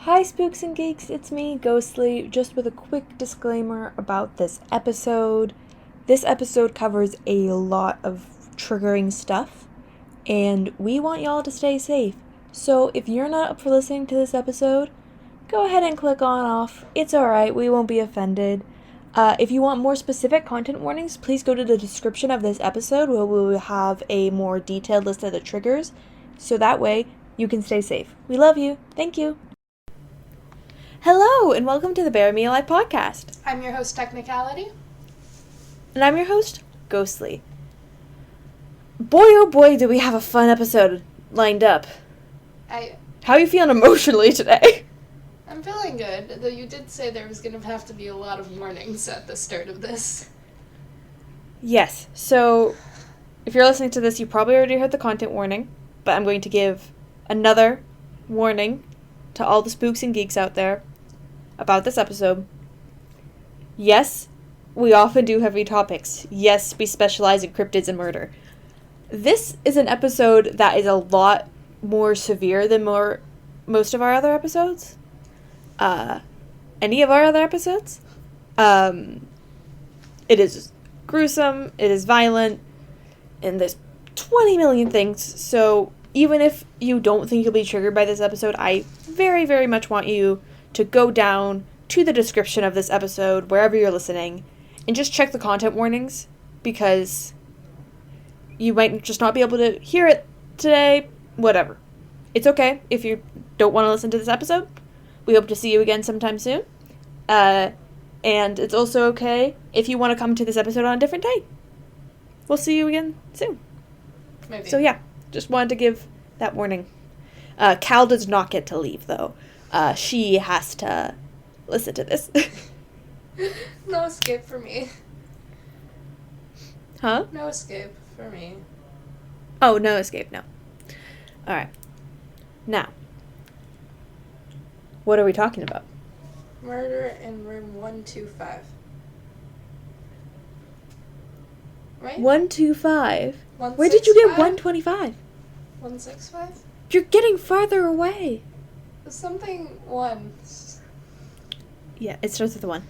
Hi, spooks and geeks, it's me, Ghostly, just with a quick disclaimer about this episode. This episode covers a lot of triggering stuff, and we want y'all to stay safe. So if you're not up for listening to this episode, go ahead and click on off. It's alright, we won't be offended. If you want more specific content warnings, please go to the description of this episode where we will have a more detailed list of the triggers, so that way you can stay safe. We love you. Thank you. Hello, and welcome to the Bear Me Alive podcast. I'm your host, Technicality. And I'm your host, Ghostly. Boy, oh boy, do we have a fun episode lined up. How are you feeling emotionally today? I'm feeling good, though you did say there was going to have to be a lot of warnings at the start of this. Yes, so if you're listening to this, you probably already heard the content warning, but I'm going to give another warning to all the spooks and geeks out there about this episode. Yes, we often do heavy topics. Yes, we specialize in cryptids and murder. This is an episode that is a lot more severe than most of our other episodes. Any of our other episodes. It is gruesome, it is violent, and there's 20 million things. So even if you don't think you'll be triggered by this episode, I very, very much want you to go down to the description of this episode, wherever you're listening, and just check the content warnings, because you might just not be able to hear it today. Whatever. It's okay if you don't want to listen to this episode. We hope to see you again sometime soon. And it's also okay if you want to come to this episode on a different day. We'll see you again soon. Maybe. So yeah, just wanted to give that warning. Cal does not get to leave, though. She has to listen to this. No escape for me. Huh? No escape for me. Oh, no escape, no. Alright. Now, what are we talking about? Murder in room 125. Right? 125? Where did you get 125? 165? You're getting farther away. Something one. Yeah, it starts with the 1.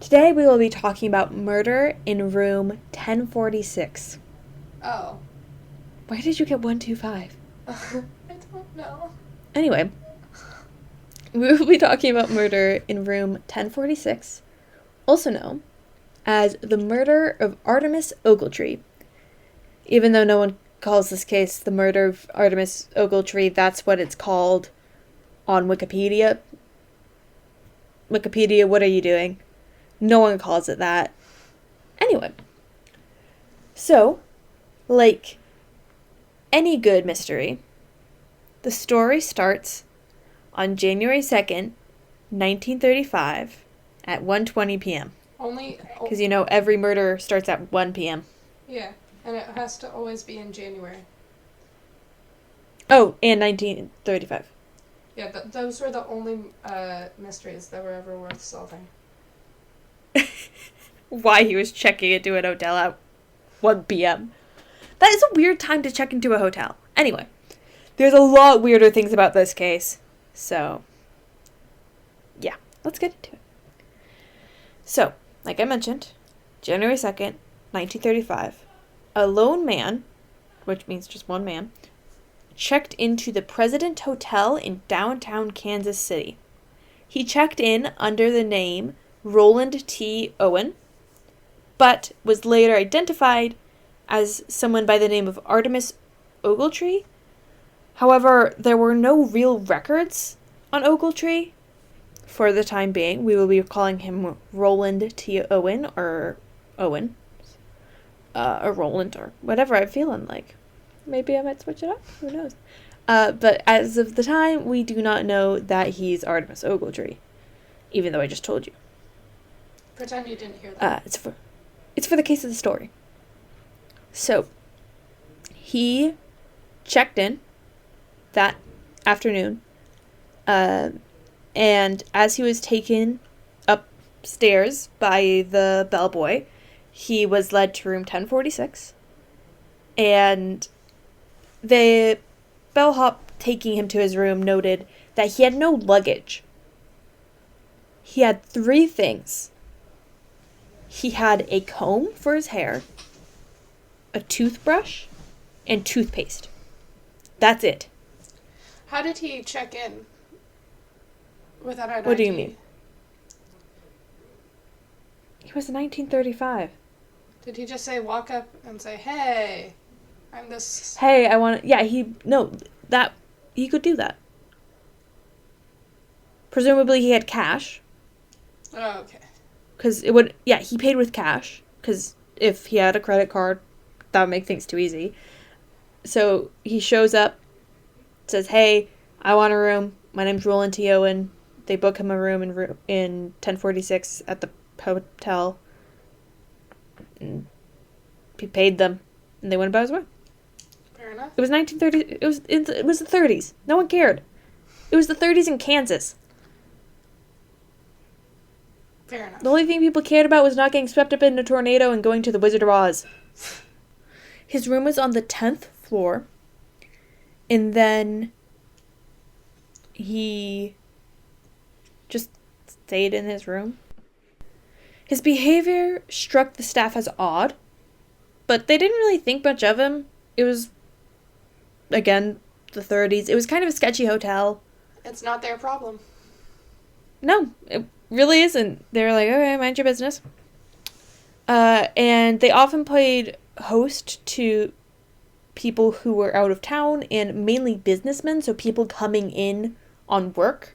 Today we will be talking about murder in room 1046. Oh. Where did you get 125? I don't know. Anyway, we will be talking about murder in room 1046, also known as the murder of Artemis Ogletree. Even though no one calls this case the murder of Artemis Ogletree, that's what it's called on Wikipedia. Wikipedia, what are you doing? No one calls it that. Anyway, so, like any good mystery, the story starts on January 2nd, 1935 at 1:20 p.m. Because, you know, every murder starts at 1 p.m. Yeah, and it has to always be in January. Oh, and 1935. Yeah, those were the only mysteries that were ever worth solving. Why he was checking into an hotel at 1 p.m. That is a weird time to check into a hotel. Anyway, there's a lot weirder things about this case. So, yeah, let's get into it. So, like I mentioned, January 2nd, 1935, a lone man, which means just one man, checked into the President Hotel in downtown Kansas City. He checked in under the name Roland T. Owen, but was later identified as someone by the name of Artemis Ogletree. However, there were no real records on Ogletree. For the time being, we will be calling him Roland T. Owen, or Owen, or Roland, or whatever I'm feeling like. Maybe I might switch it up. Who knows? But as of the time, we do not know that he's Artemis Ogletree, even though I just told you. Pretend you didn't hear that. It's for the case of the story. So, he checked in that afternoon, and as he was taken upstairs by the bellboy, he was led to room 1046, and the bellhop taking him to his room noted that he had no luggage. He had 3 things. He had a comb for his hair, a toothbrush, and toothpaste. That's it. How did he check in without an ID? What do you mean? It was 1935. Did he just say, walk up and say, hey, I'm this... Hey, I want to... Yeah, he could do that. Presumably he had cash. Oh, okay. Because it would... Yeah, he paid with cash. Because if he had a credit card, that would make things too easy. So he shows up, says, hey, I want a room. My name's Roland T. Owen. They book him a room in 1046 at the hotel. And he paid them, and they went about his way. Fair enough. It was 1930. It was the 30s. No one cared. It was the 30s in Kansas. Fair enough. The only thing people cared about was not getting swept up in a tornado and going to the Wizard of Oz. His room was on the 10th floor, and then he just stayed in his room. His behavior struck the staff as odd, but they didn't really think much of him. It was, again, the 30s. It was kind of a sketchy hotel. It's not their problem. No, it really isn't. They were like, okay, mind your business. And they often played host to people who were out of town and mainly businessmen, so people coming in on work.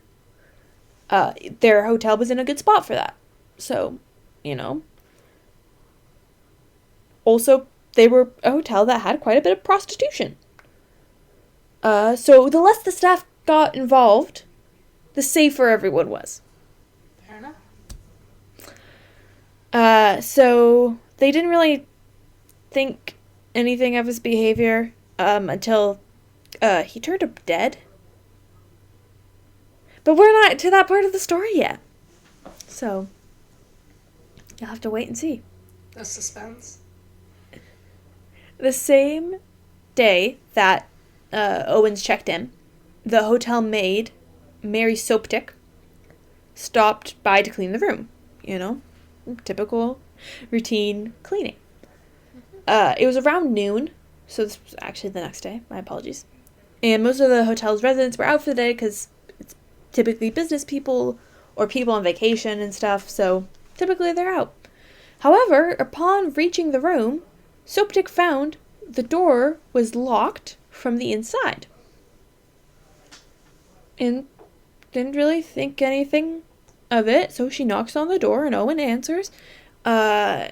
Their hotel was in a good spot for that. So, you know. Also, they were a hotel that had quite a bit of prostitution. So the less the staff got involved, the safer everyone was. Fair enough. So they didn't really think anything of his behavior until he turned up dead. But we're not to that part of the story yet. So you'll have to wait and see. The suspense. The same day that Owens checked in, the hotel maid, Mary Soptic, stopped by to clean the room. You know, typical routine cleaning. It was around noon, so this was actually the next day. My apologies. And most of the hotel's residents were out for the day because it's typically business people or people on vacation and stuff, so typically they're out. However, upon reaching the room, Soptic found the door was locked from the inside. And didn't really think anything of it, so she knocks on the door and Owen answers. And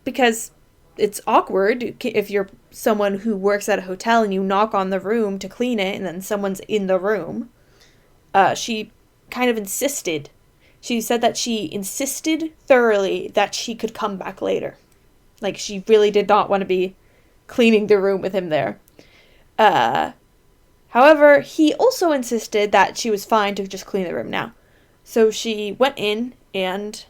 because it's awkward if you're someone who works at a hotel and you knock on the room to clean it and then someone's in the room, she kind of insisted. She said that she insisted thoroughly that she could come back later. Like, she really did not want to be cleaning the room with him there. However, he also insisted that she was fine to just clean the room now. So she went in and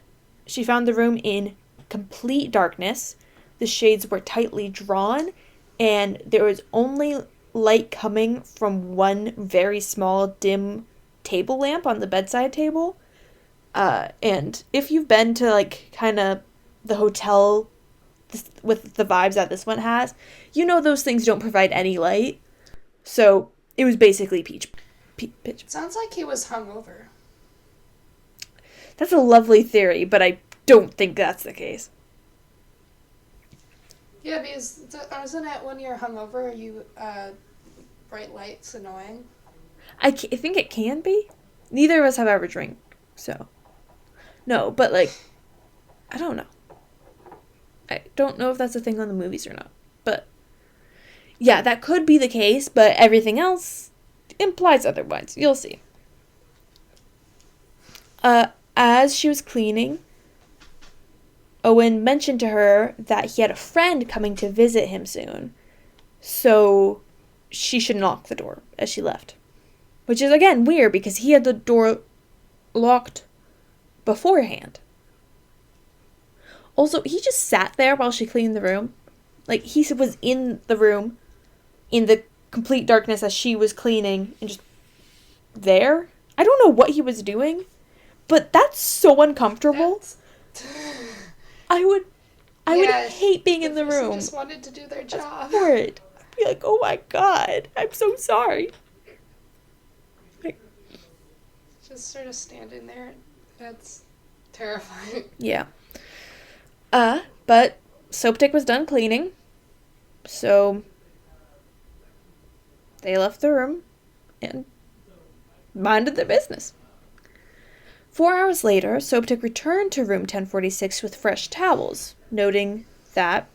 she found the room in complete darkness. The shades were tightly drawn and there was only light coming from one very small, dim table lamp on the bedside table. And if you've been to, like, kind of the hotel with the vibes that this one has, you know those things don't provide any light. So it was basically pitch. Sounds like he was hungover. That's a lovely theory, but I don't think that's the case. Yeah, because isn't it when you're hungover, bright lights annoying? I think it can be. Neither of us have ever drank, so. No, but, like, I don't know. I don't know if that's a thing on the movies or not. But, yeah, that could be the case, but everything else implies otherwise. You'll see. As she was cleaning, Owen mentioned to her that he had a friend coming to visit him soon. So she should knock the door as she left. Which is, again, weird because he had the door locked beforehand. Also, he just sat there while she cleaned the room. Like, he was in the room, in the complete darkness as she was cleaning and just there. I don't know what he was doing, but that's so uncomfortable. I would hate being in the room. Just wanted to do their job. For it. I'd be like, oh my god, I'm so sorry. Like, just sort of standing there. That's terrifying. Yeah. But Soapstick was done cleaning, so they left the room and minded their business. 4 hours later, Soapstick returned to room 1046 with fresh towels, noting that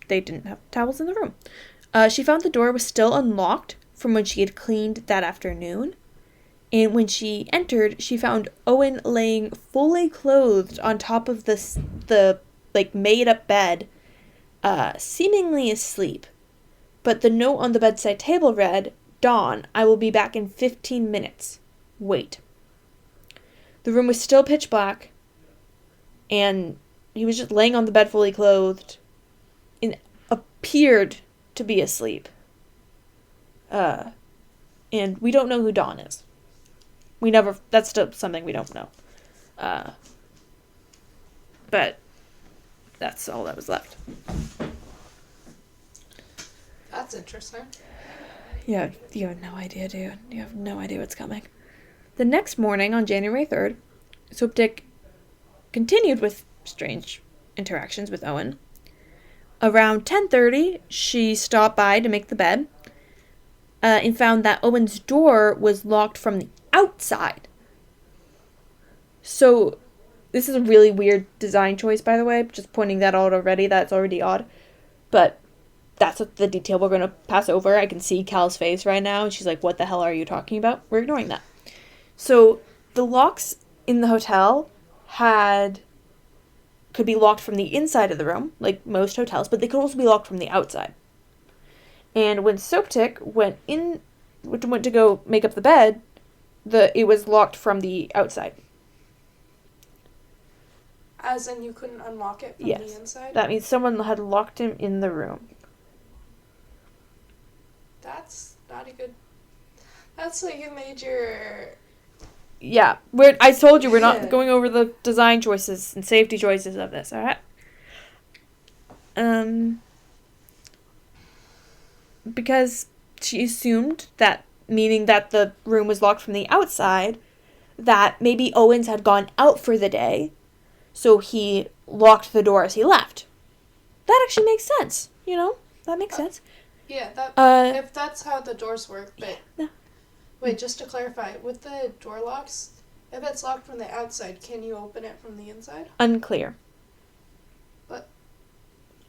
they didn't have towels in the room. She found the door was still unlocked from when she had cleaned that afternoon, and when she entered, she found Owen laying fully clothed on top of the made-up bed, seemingly asleep. But the note on the bedside table read, "Dawn, I will be back in 15 minutes. Wait." The room was still pitch black, and he was just laying on the bed fully clothed and appeared to be asleep. And we don't know who Dawn is. That's still something we don't know. But that's all that was left. That's interesting. Yeah, you have no idea, dude. You have no idea what's coming. The next morning, on January 3rd, Soapstick continued with strange interactions with Owen. Around 10:30, she stopped by to make the bed and found that Owen's door was locked from the outside. So, this is a really weird design choice, by the way. Just pointing that out already. That's already odd. But that's the detail we're going to pass over. I can see Cal's face right now, and she's like, what the hell are you talking about? We're ignoring that. So, the locks in the hotel could be locked from the inside of the room, like most hotels, but they could also be locked from the outside. And when Soapstick went to go make up the bed, it was locked from the outside. As in you couldn't unlock it from the inside? That means someone had locked him in the room. That's not a good... That's like a major... Yeah, I told you we're not going over the design choices and safety choices of this, alright? Because she assumed that, meaning that the room was locked from the outside, that maybe Owens had gone out for the day, so he locked the door as he left. That actually makes sense, you know? That makes sense. Yeah, if that's how the doors work, but... Yeah. Wait, just to clarify, with the door locks, if it's locked from the outside, can you open it from the inside? Unclear. But...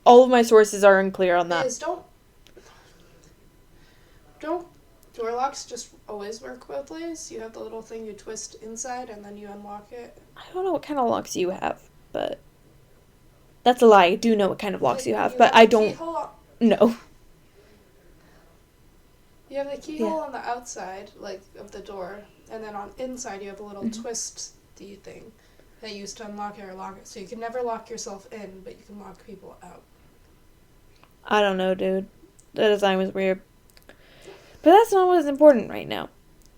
All of my sources are unclear on that. Don't door locks just always work both ways? You have the little thing you twist inside and then you unlock it? I don't know what kind of locks you have, but... That's a lie. I do know what kind of locks you have, but I don't... No. You have the keyhole on the outside, like, of the door, and then on inside you have a little twisty thing that you use to unlock it or lock it. So you can never lock yourself in, but you can lock people out. I don't know, dude. The design was weird. But that's not what's important right now.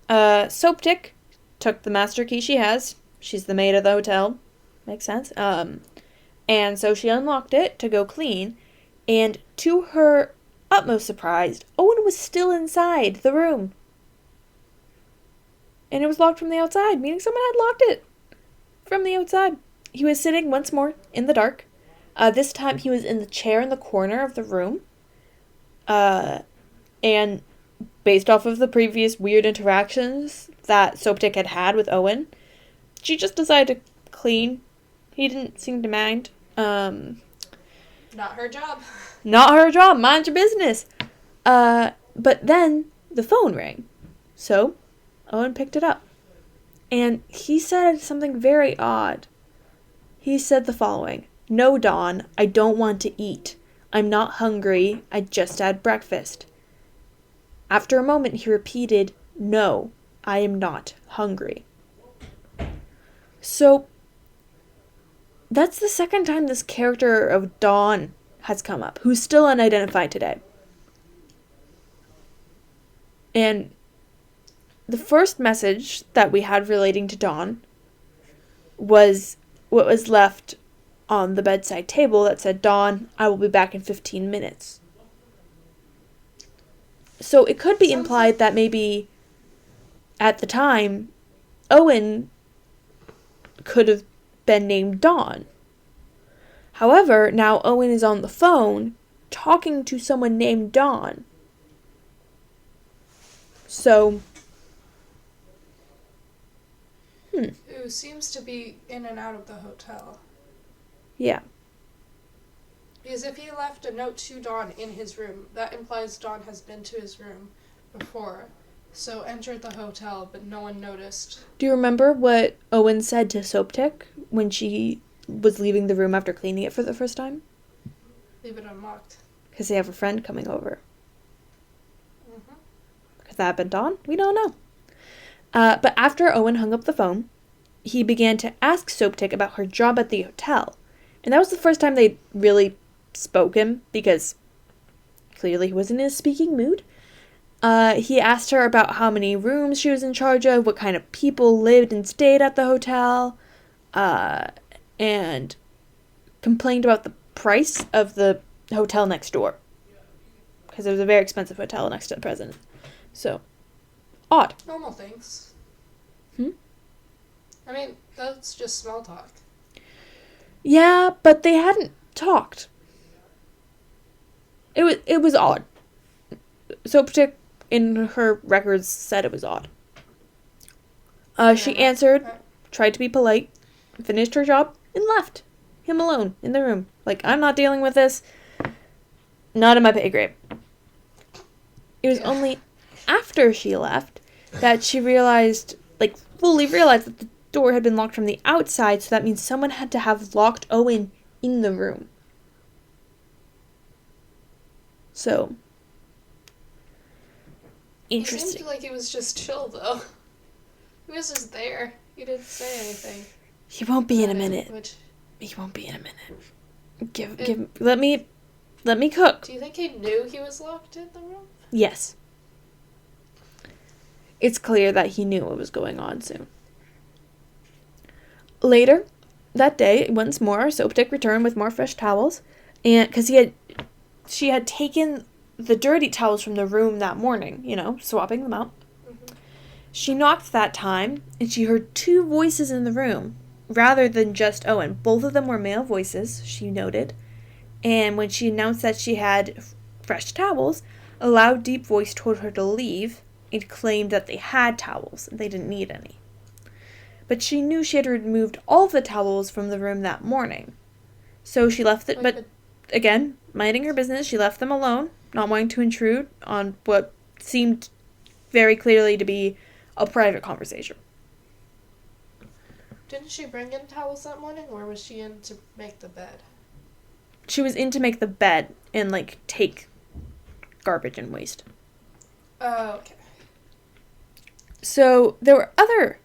Soapstick took the master key she has. She's the maid of the hotel. Makes sense. And so she unlocked it to go clean, and to her utmost surprise, Owen was still inside the room. And it was locked from the outside, meaning someone had locked it from the outside. He was sitting once more in the dark. This time he was in the chair in the corner of the room. And based off of the previous weird interactions that Soapstick had had with Owen, she just decided to clean. He didn't seem to mind. Not her job. Not her job. Mind your business. But then the phone rang. So Owen picked it up. And he said something very odd. He said the following: "No, Dawn, I don't want to eat. I'm not hungry. I just had breakfast." After a moment, he repeated, "No, I am not hungry." So that's the second time this character of Dawn has come up, who's still unidentified today. And the first message that we had relating to Dawn was what was left on the bedside table that said, "Dawn, I will be back in 15 minutes." So it could be implied that maybe at the time, Owen could have been named Dawn. However, now Owen is on the phone talking to someone named Dawn. So, Who seems to be in and out of the hotel. yeah. Because if he left a note to Dawn in his room, that implies Dawn has been to his room before. So entered the hotel, but no one noticed. Do you remember what Owen said to Soaptick when she was leaving the room after cleaning it for the first time? Leave it unlocked. Because they have a friend coming over. Mm-hmm. Could that have been Dawn? We don't know. But after Owen hung up the phone, he began to ask Soaptick about her job at the hotel. And that was the first time they really spoke him, because clearly he wasn't in a speaking mood. He asked her about how many rooms she was in charge of, what kind of people lived and stayed at the hotel, and complained about the price of the hotel next door. Because it was a very expensive hotel next to the president. So, odd. Normal things. Hmm? I mean, that's just small talk. Yeah, but they hadn't talked. It was odd. Soaptick in her records said it was odd. She answered, tried to be polite, finished her job, and left him alone in the room. Like, I'm not dealing with this. Not in my pay grade. It was only after she left that she realized, like, fully realized that the door had been locked from the outside, so that means someone had to have locked Owen in the room. So, interesting. It seemed like he was just chill, though. He was just there. He didn't say anything. He won't be in a minute. He won't be in a minute. Let me cook. Do you think he knew he was locked in the room? Yes. It's clear that he knew what was going on soon. Later that day, once more, Soaptick returned with more fresh towels, and because she had taken the dirty towels from the room that morning, swapping them out. Mm-hmm. She knocked that time, and she heard two voices in the room, rather than just Owen. Both of them were male voices, she noted, and when she announced that she had fresh towels, a loud, deep voice told her to leave, and claimed that they had towels, and they didn't need any. But she knew she had removed all of the towels from the room that morning. So she left it, but again, minding her business, she left them alone, not wanting to intrude on what seemed very clearly to be a private conversation. Didn't she bring in towels that morning, or was she in to make the bed? She was in to make the bed and, take garbage and waste. Oh, okay. So there were other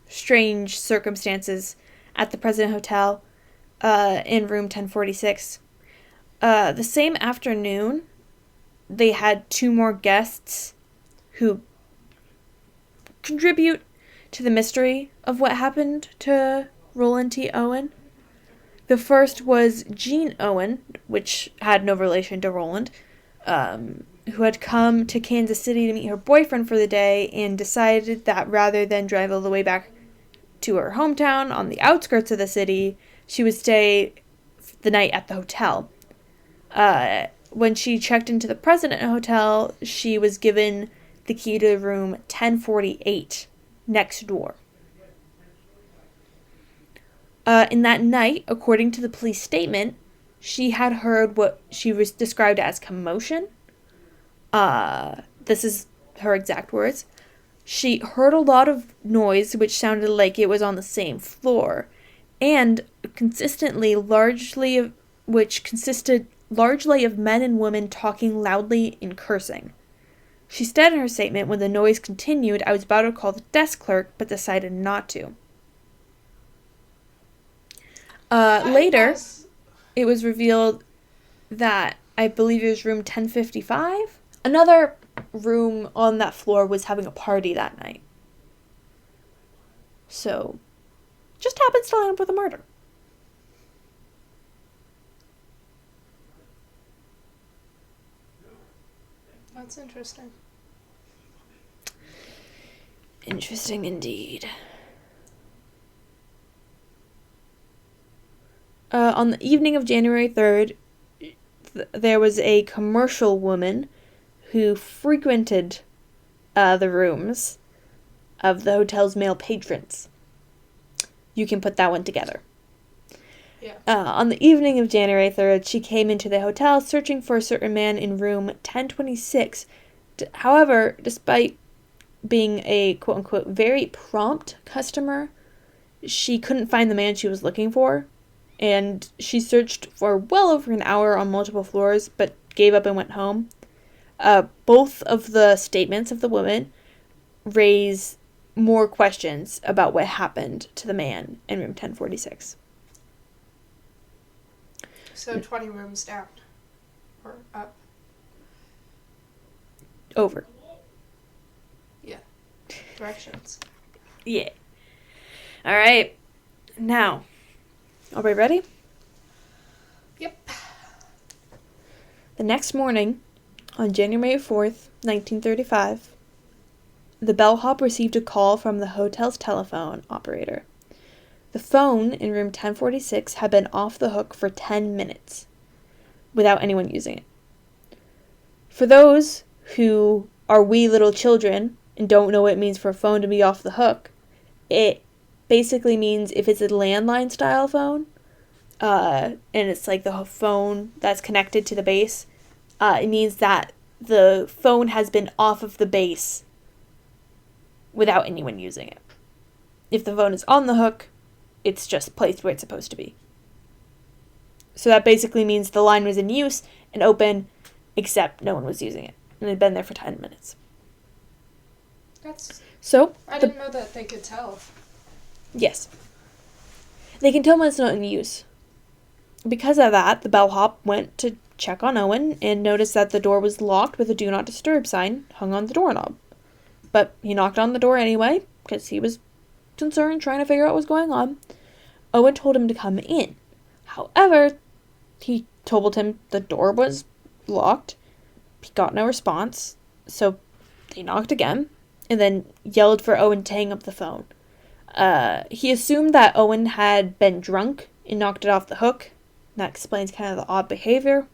strange circumstances at the President Hotel in room 1046. The same afternoon, they had two more guests who contribute to the mystery of what happened to Roland T. Owen. The first was Jean Owen, which had no relation to Roland, who had come to Kansas City to meet her boyfriend for the day and decided that rather than drive all the way back to her hometown on the outskirts of the city, she would stay the night at the hotel. When she checked into the President Hotel, she was given the key to room 1048 next door. In that night, according to the police statement, she had heard what she was described as commotion. This is her exact words. She heard a lot of noise which sounded like it was on the same floor, and consisted largely of men and women talking loudly and cursing. She said in her statement, when the noise continued, I was about to call the desk clerk, but decided not to. Later, it was revealed that I believe it was room 1055. Another room on that floor was having a party that night. So, just happens to line up with a murder. That's interesting. Interesting indeed. On the evening of January 3rd, there was a commercial woman who frequented the rooms of the hotel's male patrons. You can put that one together. Yeah. On the evening of January 3rd, she came into the hotel searching for a certain man in room 1026. However, despite being a quote-unquote very prompt customer, she couldn't find the man she was looking for, and she searched for well over an hour on multiple floors, but gave up and went home. Both of the statements of the woman raise more questions about what happened to the man in room 1046. So 20 rooms down. Or up. Over. Yeah. Directions. Yeah. Alright. Now, are we ready? Yep. The next morning, on January 4th, 1935, the bellhop received a call from the hotel's telephone operator. The phone in room 1046 had been off the hook for 10 minutes without anyone using it. For those who are wee little children and don't know what it means for a phone to be off the hook, it basically means if it's a landline style phone, and it's like the phone that's connected to the base, it means that the phone has been off of the base without anyone using it. If the phone is on the hook, it's just placed where it's supposed to be. So that basically means the line was in use and open, except no one was using it. And it had been there for 10 minutes. I didn't know that they could tell. Yes. They can tell when it's not in use. Because of that, the bellhop went to check on Owen and noticed that the door was locked with a do not disturb sign hung on the doorknob. But he knocked on the door anyway, because he was concerned, trying to figure out what was going on. Owen told him to come in. However, he told him the door was locked. He got no response, so they knocked again, and then yelled for Owen to hang up the phone. He assumed that Owen had been drunk and knocked it off the hook. That explains kind of the odd behavior.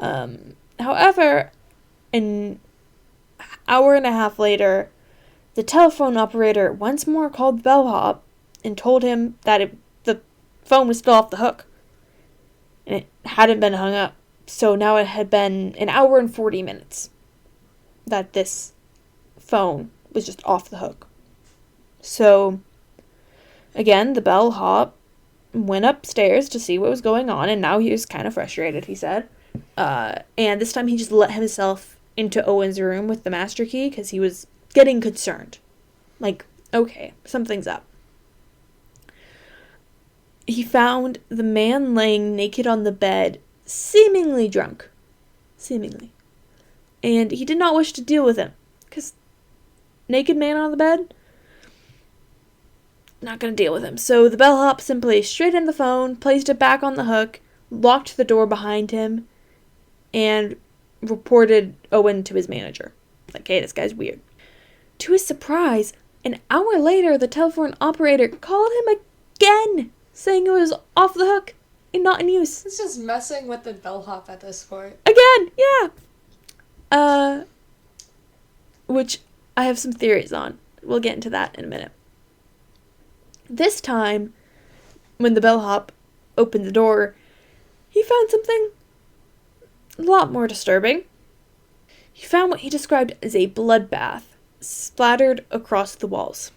However, an hour and a half later, the telephone operator once more called the bellhop and told him that the phone was still off the hook. And it hadn't been hung up. So now it had been an hour and 40 minutes that this phone was just off the hook. So, again, the bellhop went upstairs to see what was going on, and now he was kind of frustrated, he said. And this time he just let himself into Owen's room with the master key because he was getting concerned. Like, okay, something's up. He found the man laying naked on the bed, seemingly drunk. Seemingly. And he did not wish to deal with him, because naked man on the bed? Not going to deal with him. So the bellhop simply straightened the phone, placed it back on the hook, locked the door behind him, and reported Owen to his manager. Like, hey, this guy's weird. To his surprise, an hour later, the telephone operator called him again, saying it was off the hook and not in use. It's just messing with the bellhop at this point. Again, yeah. Which I have some theories on. We'll get into that in a minute. This time, when the bellhop opened the door, he found something a lot more disturbing. He found what he described as a bloodbath splattered across the walls.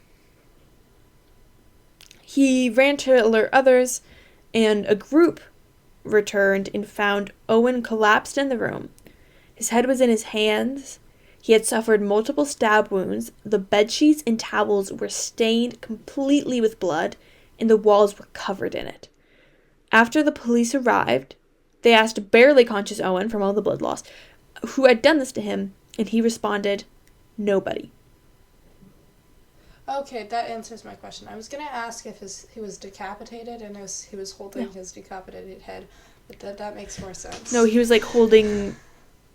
He ran to alert others, and a group returned and found Owen collapsed in the room. His head was in his hands. He had suffered multiple stab wounds. The bedsheets and towels were stained completely with blood, and the walls were covered in it. After the police arrived, they asked barely conscious Owen, from all the blood loss, who had done this to him, And he responded, nobody. Okay, that answers my question. I was going to ask if he was decapitated and he was holding his decapitated head, but that makes more sense. No, he was like holding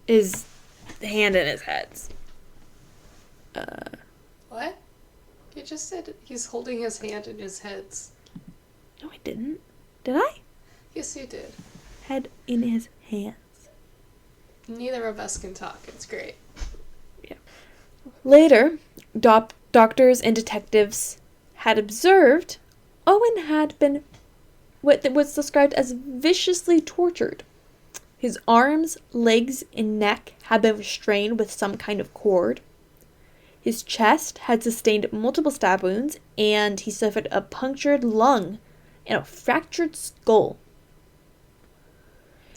his hand in his head. What? You just said he's holding his hand in his heads. No, I didn't. Did I? Yes, you did. Head in his hands. Neither of us can talk. It's great. Yeah. Later, doctors and detectives had observed Owen had been what was described as viciously tortured. His arms, legs, and neck had been restrained with some kind of cord. His chest had sustained multiple stab wounds, and he suffered a punctured lung and a fractured skull.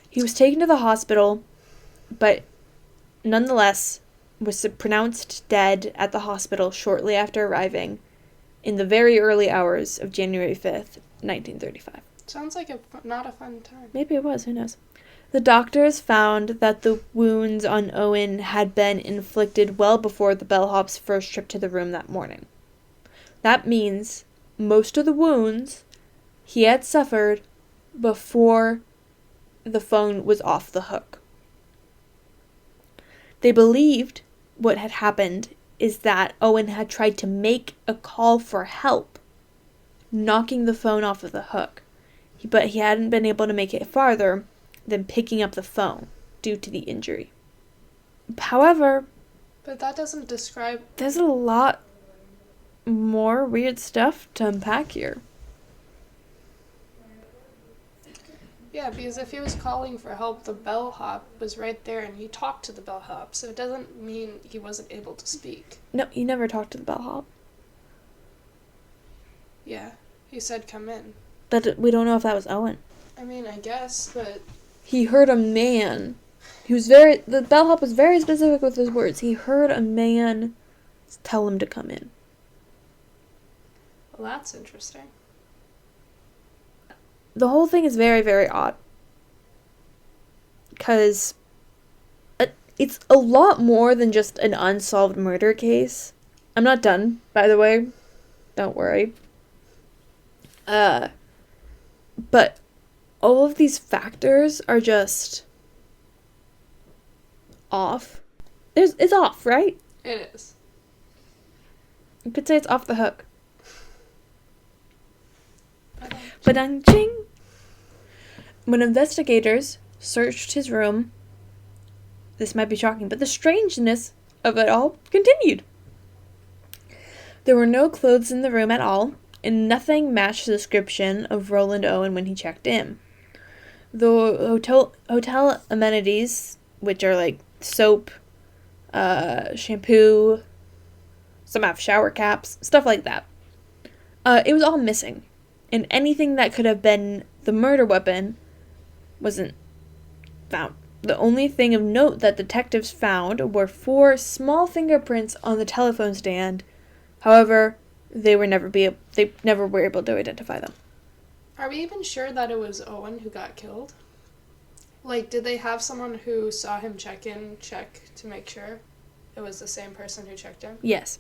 He was taken to the hospital, but nonetheless was pronounced dead at the hospital shortly after arriving in the very early hours of January 5th, 1935. Sounds like not a fun time. Maybe it was, who knows. The doctors found that the wounds on Owen had been inflicted well before the bellhop's first trip to the room that morning. That means most of the wounds he had suffered before the phone was off the hook. They believed what had happened is that Owen had tried to make a call for help, knocking the phone off of the hook, but he hadn't been able to make it farther than picking up the phone due to the injury. However, but that doesn't describe... There's a lot more weird stuff to unpack here. Yeah, because if he was calling for help, the bellhop was right there and he talked to the bellhop, so it doesn't mean he wasn't able to speak. No, he never talked to the bellhop. Yeah, he said come in. But we don't know if that was Owen. I mean, I guess, but... He heard a man. The bellhop was very specific with his words. He heard a man tell him to come in. Well, that's interesting. The whole thing is very, very odd. Because it's a lot more than just an unsolved murder case. I'm not done, by the way. Don't worry. But all of these factors are just off. It's off, right? It is. You could say it's off the hook. Ba-dang-ching! When investigators searched his room, this might be shocking, but the strangeness of it all continued. There were no clothes in the room at all, and nothing matched the description of Roland Owen when he checked in. The hotel amenities, which are like soap, shampoo, some have shower caps, stuff like that, it was all missing. And anything that could have been the murder weapon wasn't found. The only thing of note that detectives found were 4 small fingerprints on the telephone stand. However, they never were able to identify them. Are we even sure that it was Owen who got killed? Like, did they have someone who saw him check to make sure it was the same person who checked in? Yes.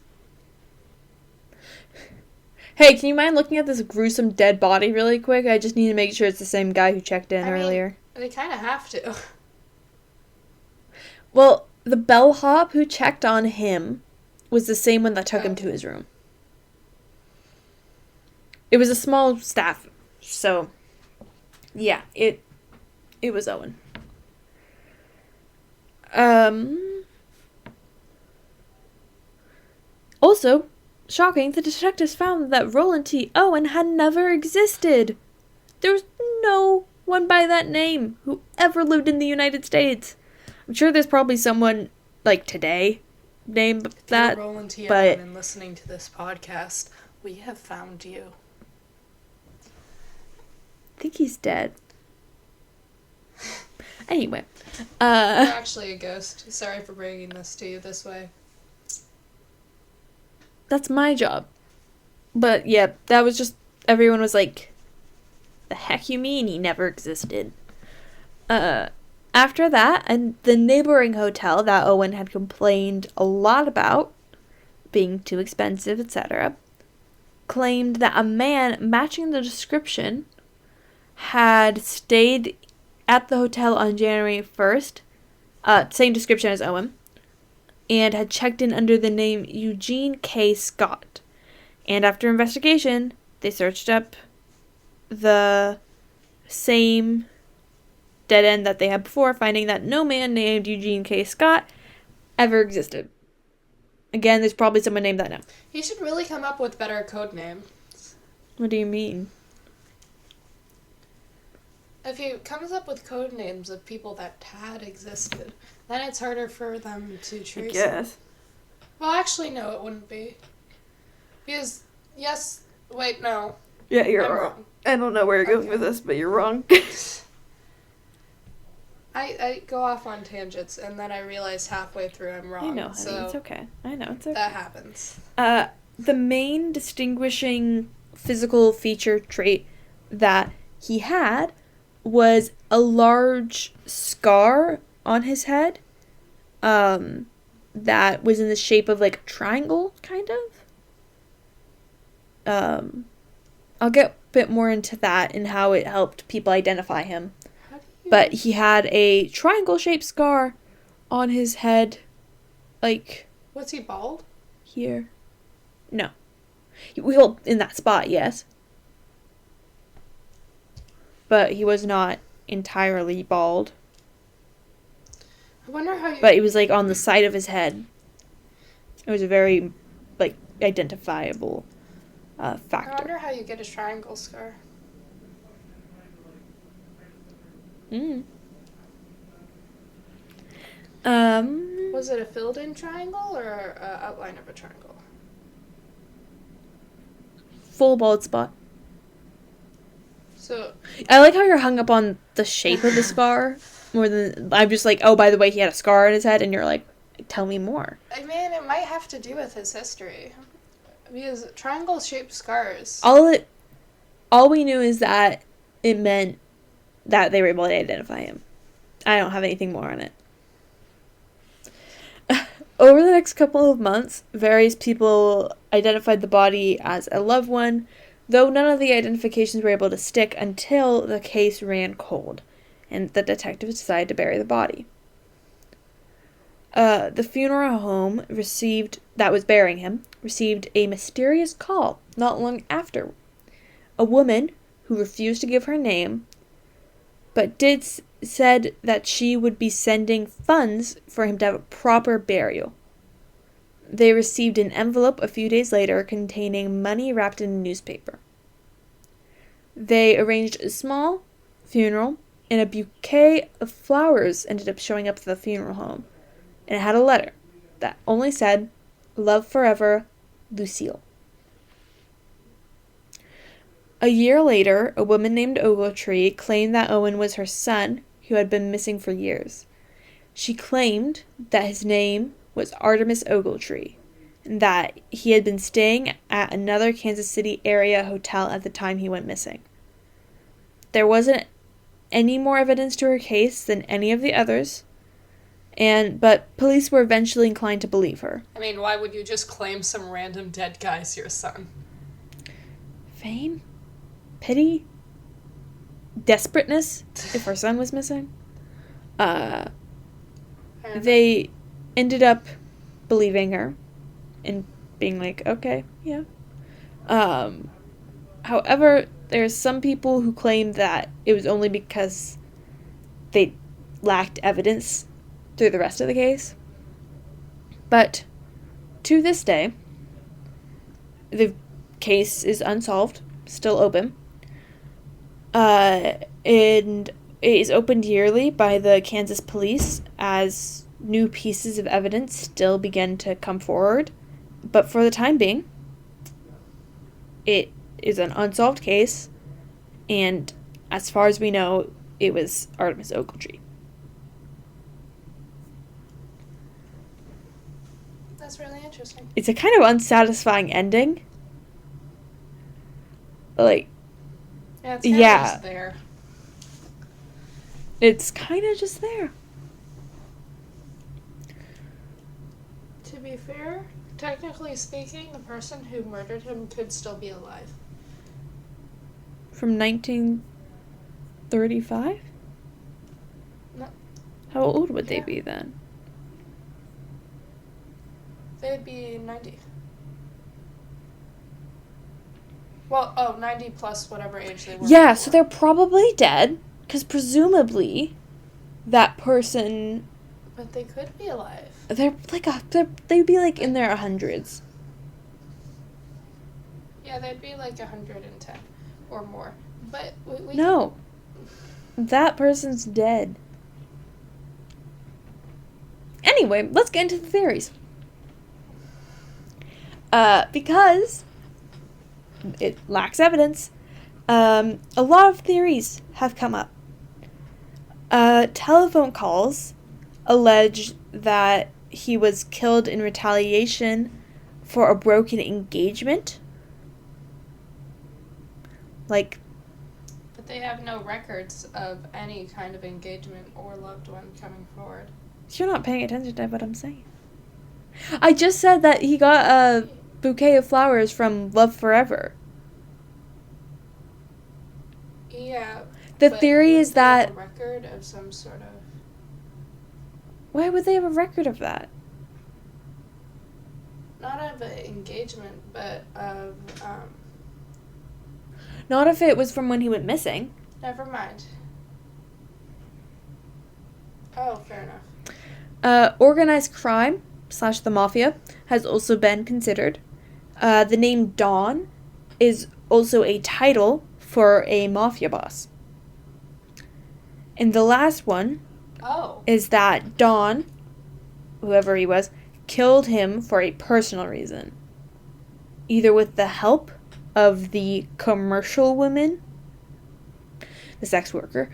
Hey, can you mind looking at this gruesome dead body really quick? I just need to make sure it's the same guy who checked in earlier. They kind of have to. Well, the bellhop who checked on him was the same one that took him to his room. It was a small staff, so yeah, it was Owen. Also, shocking, the detectives found that Roland T. Owen had never existed. There was no one by that name who ever lived in the United States. I'm sure there's probably someone, like today, named that, you're Roland T. but... Owen and listening to this podcast, we have found you. I think he's dead. Anyway. You're actually a ghost. Sorry for bringing this to you this way. That's my job. But yeah, that was just, everyone was like, the heck you mean he never existed? After that, and the neighboring hotel that Owen had complained a lot about being too expensive, etc., claimed that a man matching the description had stayed at the hotel on January 1st, same description as Owen, and had checked in under the name Eugene K. Scott. And after investigation, they searched up the same dead end that they had before, finding that no man named Eugene K. Scott ever existed. Again, there's probably someone named that now. He should really come up with better code names. What do you mean? If he comes up with code names of people that had existed, then it's harder for them to trace them. Well, actually, no, it wouldn't be. Because, yes, wait, no. Yeah, you're wrong. I don't know where you're going with this, but you're wrong. I go off on tangents, and then I realize halfway through I'm wrong. I know, honey, so it's okay. I know, it's okay. That happens. The main distinguishing physical feature trait that he had was a large scar on his head that was in the shape of like a triangle, kind of. I'll get a bit more into that and how it helped people identify him. But he had a triangle-shaped scar on his head, like... Was he bald? Here. No. Well, in that spot, yes. But he was not entirely bald. I wonder how you... But it was, like, on the side of his head. It was a very, like, identifiable factor. I wonder how you get a triangle scar. Was it a filled-in triangle or an outline of a triangle? Full bald spot. So I like how you're hung up on the shape of the scar more than I'm just like, oh, by the way, he had a scar on his head, and you're like, tell me more. I mean, it might have to do with his history, because triangle-shaped scars. All we knew is that it meant that they were able to identify him. I don't have anything more on it. Over the next couple of months, various people identified the body as a loved one, though none of the identifications were able to stick until the case ran cold, and the detectives decided to bury the body. The funeral home that was burying him received a mysterious call not long after. A woman who refused to give her name but said that she would be sending funds for him to have a proper burial. They received an envelope a few days later containing money wrapped in a newspaper. They arranged a small funeral, and a bouquet of flowers ended up showing up at the funeral home. And it had a letter that only said, "Love forever, Lucille." A year later, a woman named Ogletree claimed that Owen was her son, who had been missing for years. She claimed that his name was Artemis Ogletree, and that he had been staying at another Kansas City area hotel at the time he went missing. There wasn't any more evidence to her case than any of the others, but police were eventually inclined to believe her. I mean, why would you just claim some random dead guy as your son? Fame? Pity? Desperateness, if her son was missing? They ended up believing her and being like, okay, yeah. However, there's some people who claim that it was only because they lacked evidence through the rest of the case. But to this day, the case is unsolved, still open. And it is opened yearly by the Kansas police as new pieces of evidence still begin to come forward. But for the time being, it is an unsolved case, and as far as we know, it was Artemis Ogletree. That's really interesting. It's a kind of unsatisfying ending. Like, yeah, it's kind of just there. It's kind of just there. To be fair, technically speaking, the person who murdered him could still be alive. From 1935? No. How old would they be then? They'd be 90. Well, 90 plus whatever age they were. Yeah, before. so they're probably dead, because presumably that person... But they could be alive. They'd be like in their hundreds. Yeah, they'd be like 110 or more. But we No. That person's dead. Anyway, let's get into the theories. Because it lacks evidence, a lot of theories have come up. Telephone calls allege that he was killed in retaliation for a broken engagement. But they have no records of any kind of engagement or loved one coming forward. You're not paying attention to what I'm saying. I just said that he got a bouquet of flowers from Love Forever. Yeah. The theory is that... Have a record of some sort of... Why would they have a record of that? Not of an engagement, but of... Not if it was from when he went missing. Never mind. Oh, fair enough. Organized crime / the mafia has also been considered. The name Don is also a title for a mafia boss. And the last one is that Don, whoever he was, killed him for a personal reason. Either with the help of the commercial woman, the sex worker,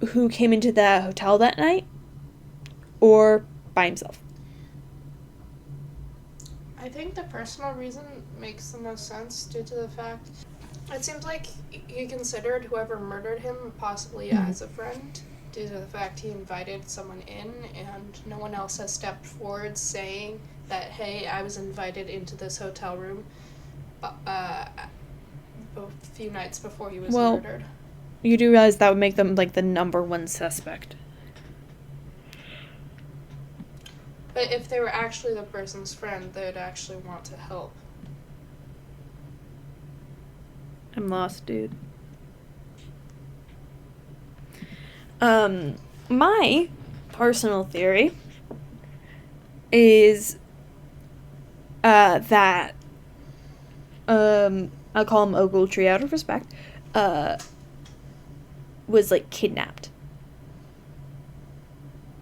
who came into the hotel that night, or by himself. I think the personal reason makes the most sense due to the fact it seems like he considered whoever murdered him possibly as a friend due to the fact he invited someone in and no one else has stepped forward saying that, hey, I was invited into this hotel room a few nights before he was murdered. You do realize that would make them, the number one suspect. But if they were actually the person's friend, they'd actually want to help. I'm lost, dude. My personal theory is that I'll call him Ogletree out of respect, was kidnapped.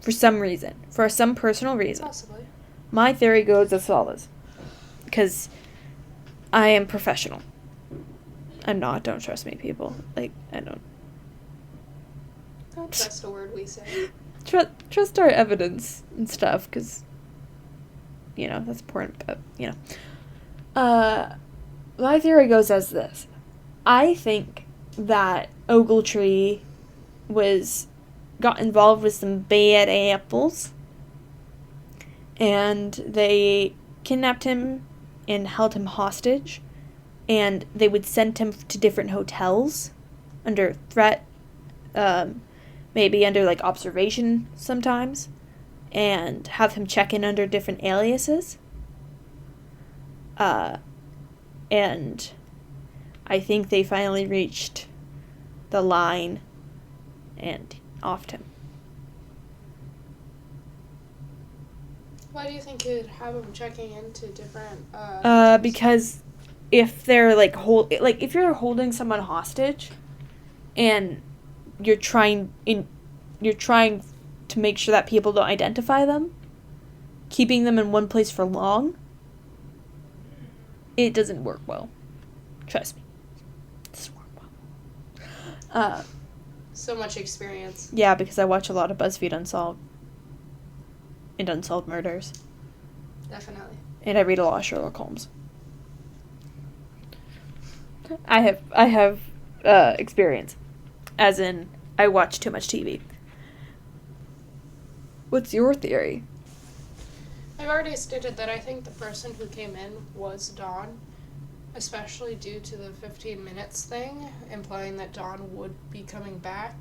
For some reason. For some personal reason. Possibly. My theory goes as follows. Because I am professional. I'm not. Don't trust me, people. I don't. Don't trust a word we say. Trust our evidence and stuff, because, that's important, but, my theory goes as this. I think that Ogletree got involved with some bad apples, and they kidnapped him and held him hostage, and they would send him to different hotels under threat, maybe under observation sometimes, and have him check in under different aliases. And I think they finally reached the line and offed him. Why do you think you'd have him checking into different because if they're if you're holding someone hostage and you're trying to make sure that people don't identify them, keeping them in one place for long, it doesn't work well. Trust me. It doesn't work well. So much experience. Yeah, because I watch a lot of Buzzfeed Unsolved and Unsolved Murders. Definitely. And I read a lot of Sherlock Holmes. I have experience. As in, I watch too much TV. What's your theory? I've already stated that I think the person who came in was Dawn, especially due to the 15 minutes thing, implying that Dawn would be coming back,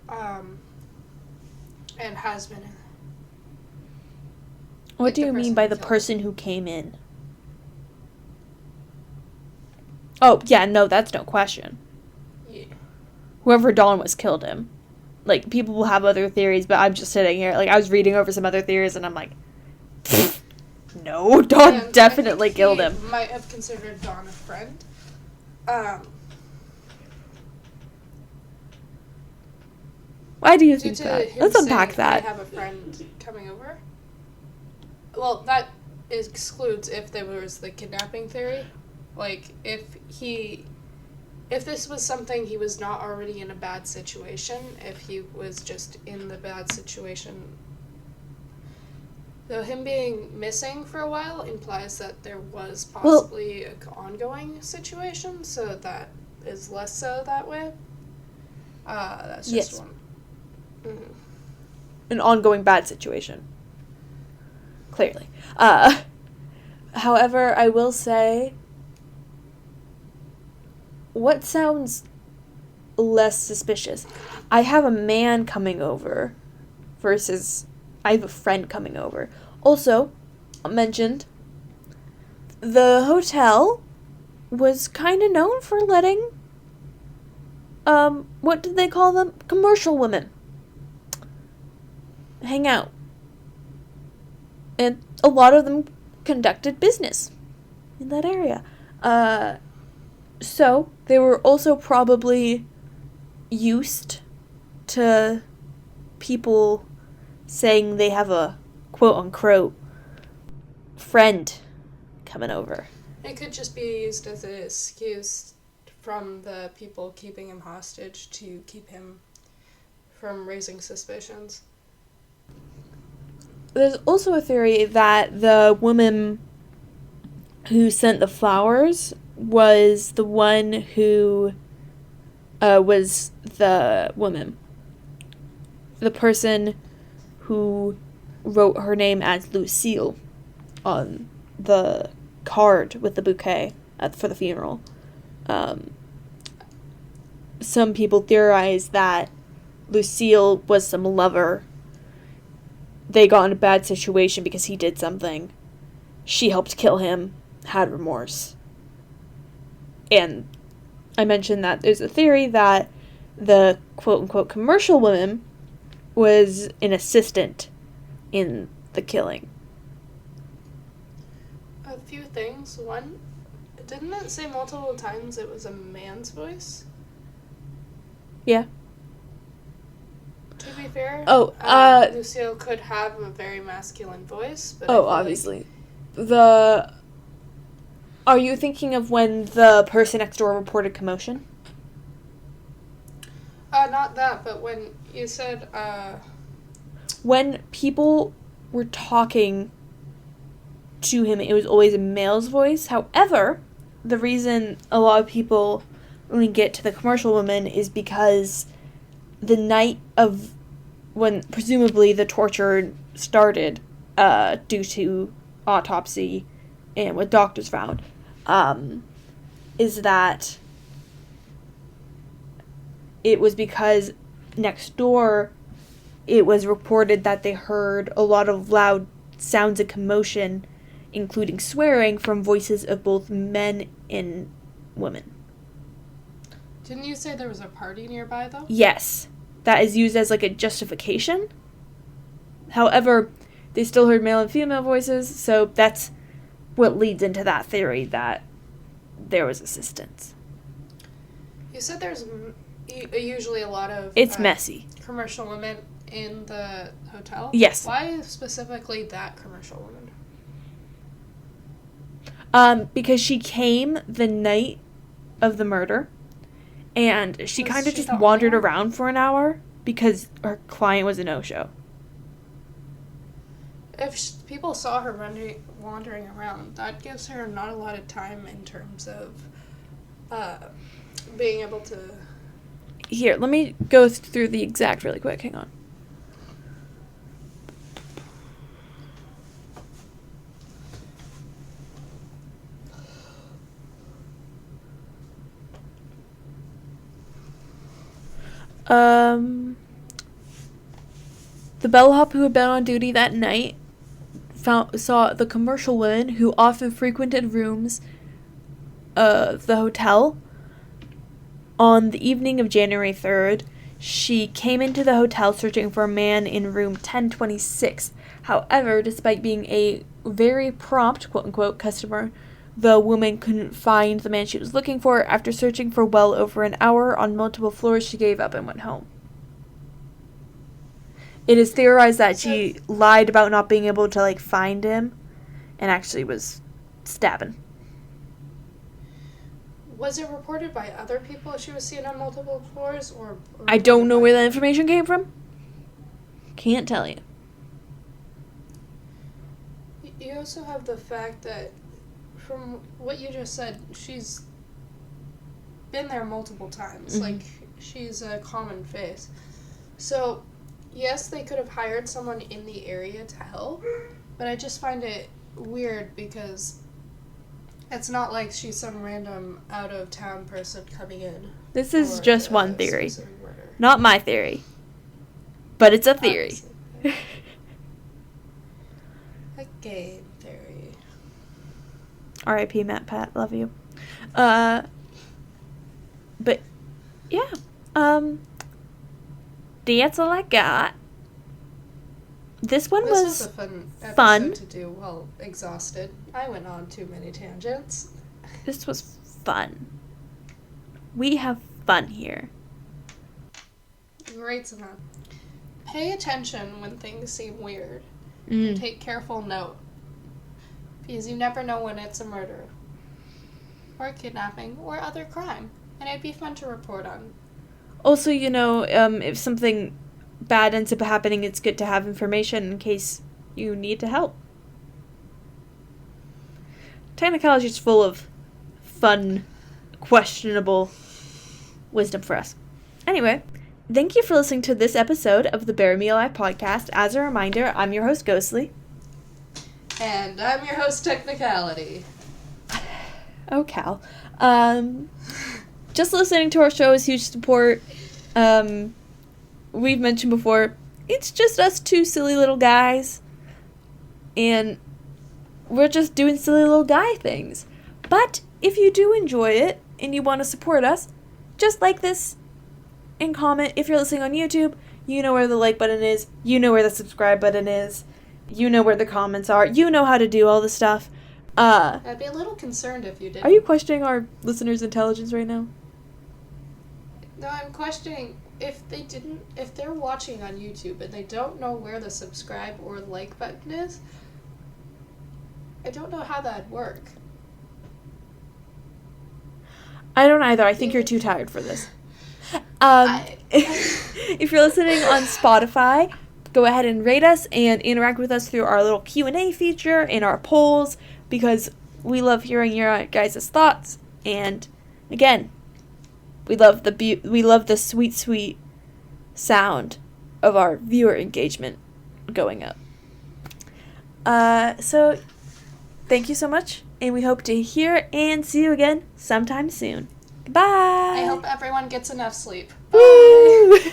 and has been. What do you mean by the person who came in? Oh, yeah, no, that's no question. Yeah. Whoever Dawn was killed him. Like, people will have other theories, but I'm just sitting here. Like, I was reading over some other theories, and I'm like, no, Dawn definitely killed him. Might have considered Dawn a friend. Why do you think that? Let's unpack that. I have a friend coming over. Well, that excludes if there was the kidnapping theory. Like, if this was something he was not already in a bad situation, if he was just in the bad situation. Though him being missing for a while implies that there was possibly an ongoing situation, so that is less so that way. That's just one. Mm-hmm. An ongoing bad situation. Clearly. However, I will say, what sounds less suspicious? I have a man coming over versus I have a friend coming over. Also, mentioned, the hotel was kind of known for letting, what did they call them? Commercial women hang out. And a lot of them conducted business in that area. So, they were also probably used to people saying they have a quote-unquote friend coming over. It could just be used as an excuse from the people keeping him hostage to keep him from raising suspicions. There's also a theory that the woman who sent the flowers was the one who was the woman. The person who wrote her name as Lucille on the card with the bouquet for the funeral. Some people theorize that Lucille was some lover. They got in a bad situation because he did something. She helped kill him, had remorse. And I mentioned that there's a theory that the quote-unquote commercial woman was an assistant in the killing. A few things. One, didn't it say multiple times it was a man's voice? Yeah. To be fair, Lucille could have a very masculine voice. But obviously. Are you thinking of when the person next door reported commotion? Not that, but when you said, when people were talking to him, it was always a male's voice. However, the reason a lot of people only get to the commercial woman is because the night of when presumably the torture started, due to autopsy and what doctors found, is that it was because next door it was reported that they heard a lot of loud sounds of commotion, including swearing, from voices of both men and women. Didn't you say there was a party nearby, though? Yes. That is used as, like, a justification. However, they still heard male and female voices, so that's what leads into that theory that there was assistance. You said there's usually a lot of... It's messy. Commercial women in the hotel? Yes. Why specifically that commercial woman? Because she came the night of the murder, and she kind of just wandered around for an hour because her client was a no-show. If people saw her wandering around, that gives her not a lot of time in terms of being able to... Here, let me go through the exact really quick. Hang on. The bellhop who had been on duty that night saw the commercial woman who often frequented rooms of the hotel. On the evening of January 3rd, she came into the hotel searching for a man in room 1026. However, despite being a very prompt, quote-unquote, customer, the woman couldn't find the man she was looking for. After searching for well over an hour on multiple floors, she gave up and went home. It is theorized that she lied about not being able to, find him and actually was stabbing. Was it reported by other people she was seen on multiple floors, or I don't know where that information came from. Can't tell you. You also have the fact that, from what you just said, she's been there multiple times. Mm-hmm. She's a common face. So, yes, they could have hired someone in the area to help, but I just find it weird because it's not like she's some random out-of-town person coming in. This is just one theory. Not my theory. But it's a theory. A game theory. R.I.P. Matt Pat. Love you. But, yeah. That's all I got. This one was a fun episode to do while exhausted. I went on too many tangents. This was fun. We have fun here. Great, Samantha. Pay attention when things seem weird. And take careful note. Because you never know when it's a murder, or kidnapping, or other crime. And it'd be fun to report on. Also, if something bad ends up happening, it's good to have information in case you need to help. Technology is full of fun, questionable wisdom for us. Anyway, thank you for listening to this episode of the Bear Me Alive podcast. As a reminder, I'm your host, Ghostly. And I'm your host, Technicality. Oh, Cal. Just listening to our show is huge support. We've mentioned before, it's just us two silly little guys. And we're just doing silly little guy things. But if you do enjoy it and you want to support us, just like this and comment. If you're listening on YouTube, you know where the like button is. You know where the subscribe button is. You know where the comments are. You know how to do all the stuff. I'd be a little concerned if you didn't. Are you questioning our listeners' intelligence right now? No, I'm questioning if they're watching on YouTube and they don't know where the subscribe or like button is. I don't know how that'd work. I don't either. I think you're too tired for this. If you're listening on Spotify, go ahead and rate us and interact with us through our little Q&A feature and our polls, because we love hearing your guys' thoughts. And again, we love the sweet, sweet sound of our viewer engagement going up. So thank you so much, and we hope to hear and see you again sometime soon. Goodbye. I hope everyone gets enough sleep. Bye.